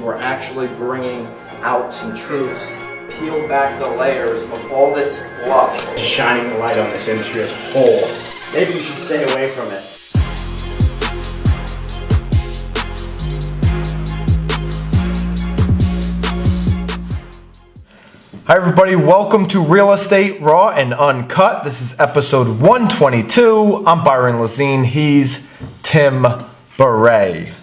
we're actually bringing out some truths, peel back the layers of all this fluff. Shining the light on this industry as a whole. Maybe you should stay away from it. Hi everybody, welcome to Real Estate Raw and Uncut. This is episode 122. I'm Byron Lazine, he's Tim Beret.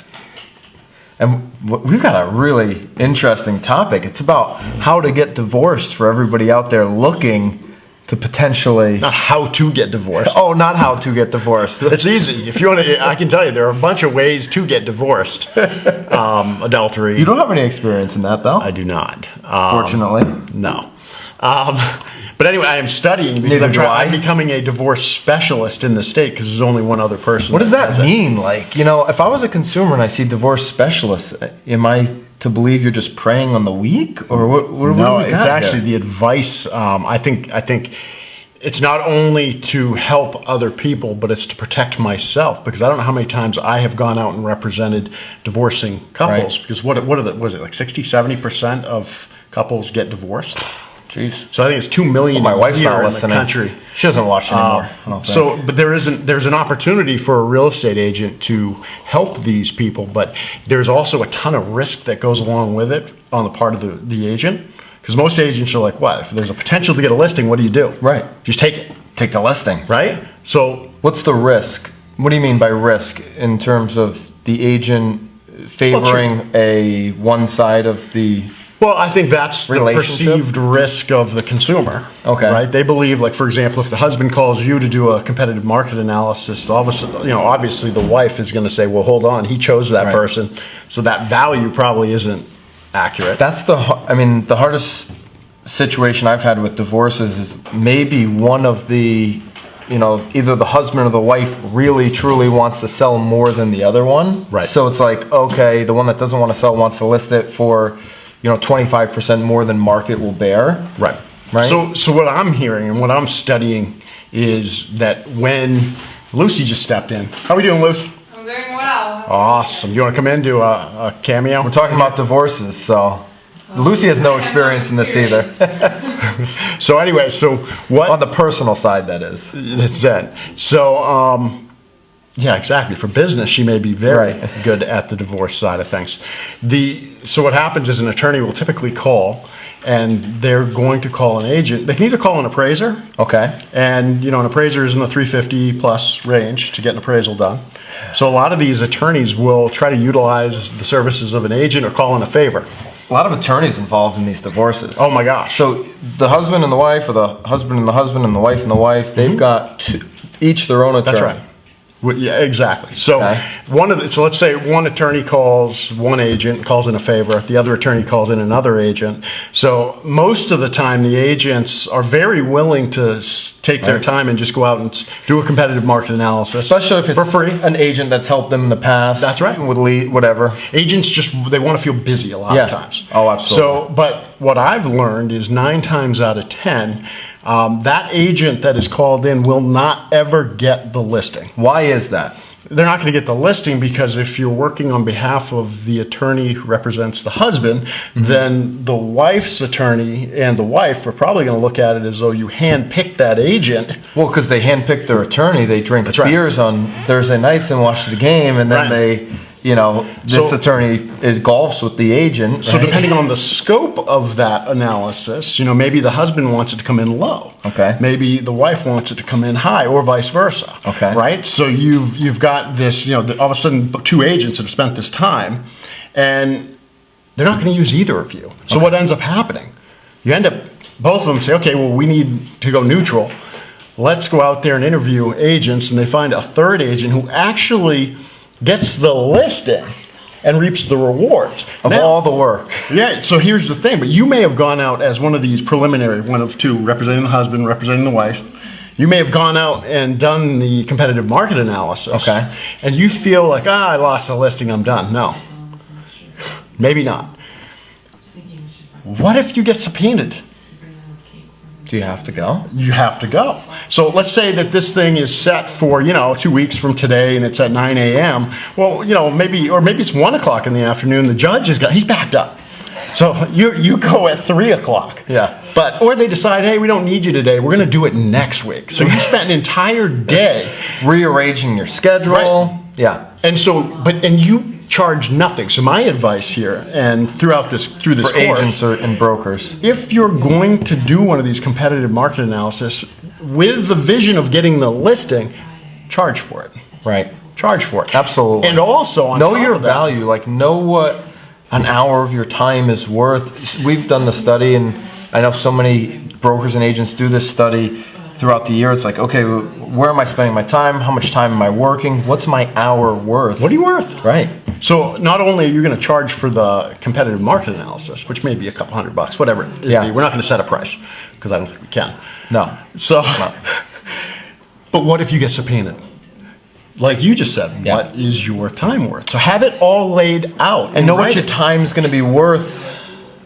And we've got a really interesting topic. It's about how to get divorced for everybody out there looking to potentially... Not how to get divorced. Oh, not how to get divorced. It's easy. If you want to, I can tell you there are a bunch of ways to get divorced. Adultery. You don't have any experience in that though? I do not. Fortunately. No. But anyway, I am studying because I'm becoming a divorce specialist in the state because there's only one other person. What does that mean? Like, you know, if I was a consumer and I see divorce specialists, am I to believe you're just preying on the weak, or what? No, it's actually the advice. I think it's not only to help other people, but it's to protect myself, because I don't know how many times I have gone out and represented divorcing couples. Right. Because was it like 60-70% of couples get divorced? Jeez. So I think it's 2 million my wife's not in the listening. country. She doesn't watch anymore. I don't think. But there's an opportunity for a real estate agent to help these people, but there's also a ton of risk that goes along with it on the part of the agent. Because most agents are like, what? If there's a potential to get a listing, what do you do? Right. Just take it. Take the listing. Right? So what's the risk? What do you mean by risk in terms of the agent favoring a one side of the... Well, I think that's the perceived risk of the consumer. Okay. Right? They believe, like, for example, if the husband calls you to do a competitive market analysis, obviously the wife is going to say, well, hold on, he chose that person, so that value probably isn't accurate. That's the hardest situation I've had with divorces is maybe one of the, either the husband or the wife really truly wants to sell more than the other one. Right. So it's like, okay, the one that doesn't want to sell wants to list it for 25% more than market will bear. Right. So what I'm hearing and what I'm studying is that when Lucy just stepped in. How are we doing, Lucy? I'm doing well. Awesome. You want to come in, do a cameo? We're talking about divorces, so Lucy has no experience in this either. So anyway, what... On the personal side, that is. That's it. So, yeah, exactly. For business, she may be very good at the divorce side of things. So what happens is an attorney will typically call, and they're going to call an agent. They can either call an appraiser. Okay. And, an appraiser is in the $350 plus range to get an appraisal done. So a lot of these attorneys will try to utilize the services of an agent or call in a favor. A lot of attorneys involved in these divorces. Oh my gosh. So the husband and the wife, or the husband and the husband and the wife and the wife, they've got each their own attorney. That's right. Yeah, exactly. So so let's say one attorney calls one agent, calls in a favor. The other attorney calls in another agent. So most of the time, the agents are very willing to take their time and just go out and do a competitive market analysis, especially if it's for free. An agent that's helped them in the past. That's right. With lead, whatever. Agents they want to feel busy a lot of times. Oh, absolutely. So, but what I've learned is 9 times out of 10. That agent that is called in will not ever get the listing. Why is that? They're not going to get the listing because if you're working on behalf of the attorney who represents the husband, then the wife's attorney and the wife are probably going to look at it as though you handpicked that agent. Well, because they handpicked their attorney. They drink beers on Thursday nights and watch the game, and then they... this attorney golfs with the agent. So depending on the scope of that analysis, maybe the husband wants it to come in low. Okay. Maybe the wife wants it to come in high, or vice versa. Okay. Right? So you've got this, all of a sudden 2 agents have spent this time, and they're not going to use either of you. So what ends up happening? You end up, both of them say, okay, well, we need to go neutral. Let's go out there and interview agents, and they find a third agent who actually gets the listing and reaps the rewards of all the work. Yeah, so here's the thing, but you may have gone out as one of these preliminary, one of two, representing the husband, representing the wife. You may have gone out and done the competitive market analysis. Okay. And you feel like, I lost the listing, I'm done. No. Maybe not. What if you get subpoenaed? Do you have to go? You have to go. So let's say that this thing is set for, 2 weeks from today and it's at 9 a.m. Well, maybe it's 1 o'clock in the afternoon. The judge he's backed up. So you go at 3 o'clock. Yeah. Or they decide, hey, we don't need you today. We're going to do it next week. So you spent an entire day rearranging your schedule. Right. Yeah. And you charge nothing. So my advice here, and through this for course, agents and brokers, if you're going to do one of these competitive market analysis with the vision of getting the listing, charge for it. right? Charge for it. Absolutely. And also on know top your of that, value. Like know what an hour of your time is worth. We've done the study, and I know so many brokers and agents do this study throughout the year. It's like, okay, where am I spending my time? How much time am I working? What's my hour worth? What are you worth? Right. So not only are you going to charge for the competitive market analysis, which may be a couple $100, whatever it is, Yeah. we're not going to set a price because I don't think we can. No. So, No. but what if you get subpoenaed? Like you just said, Yeah. what is your time worth? So have it all laid out. And know what your writing. time's going to be worth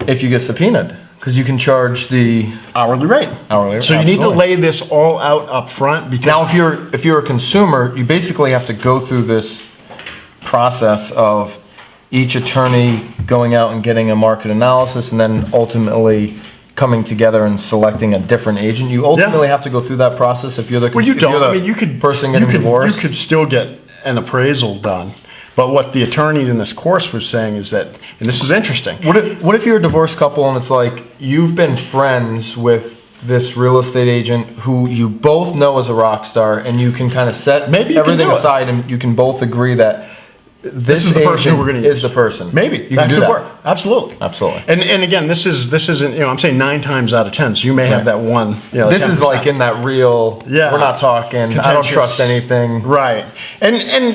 if you get subpoenaed, because you can charge the Hourly rate. Hourly rate, So you need to absolutely. lay this all out up front because Now, if you're a consumer, you basically have to go through this process of each attorney going out and getting a market analysis, and then ultimately coming together and selecting a different agent. You ultimately have to go through that process if you're the well, you if you're don't. the I mean, you could person getting divorced. You could still get an appraisal done. But what the attorney in this course was saying is that, and this is interesting. What if you're a divorced couple and it's like you've been friends with this real estate agent who you both know is a rock star, and you can kind of set Maybe you can everything do it. aside, and you can both agree that this is the person who we're agent gonna is use. the person. Maybe you that can do could that. work. Absolutely. Absolutely. And again, this isn't. I'm saying 9 times out of 10. So you may have Right. that one. This is 10%. like in that real. Yeah. We're not talking. I don't Contentious. trust anything. Right. And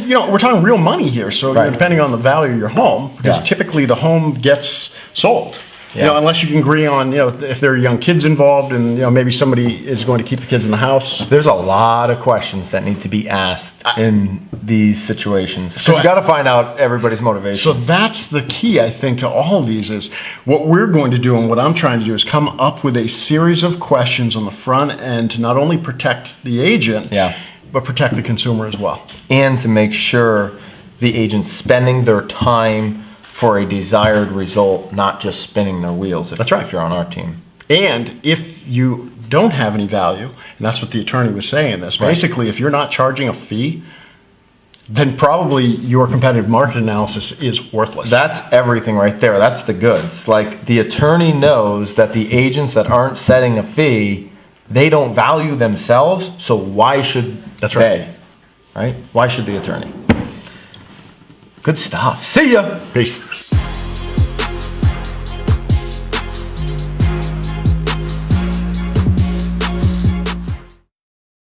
we're talking real money here. So Right. depending on the value of your home, because Yeah. typically the home gets sold. Yeah. Unless you can agree on, if there are young kids involved, and maybe somebody is going to keep the kids in the house. There's a lot of questions that need to be asked in these situations. So So you got to find out everybody's motivation. So that's the key, I think, to all of these is what we're going to do, and what I'm trying to do is come up with a series of questions on the front end to not only protect the agent, Yeah. but protect the consumer as well. and to make sure the agent's spending their time for a desired result, not just spinning their wheels. That's right. If you're on our team. And if you don't have any value, and that's what the attorney was saying in this, Right. basically, if you're not charging a fee, then probably your competitive market analysis is worthless. That's everything right there. That's the goods. Like the attorney knows that the agents that aren't setting a fee, they don't value themselves. So why should That's they? right. Right? Why should the attorney? Good stuff. See ya. Peace.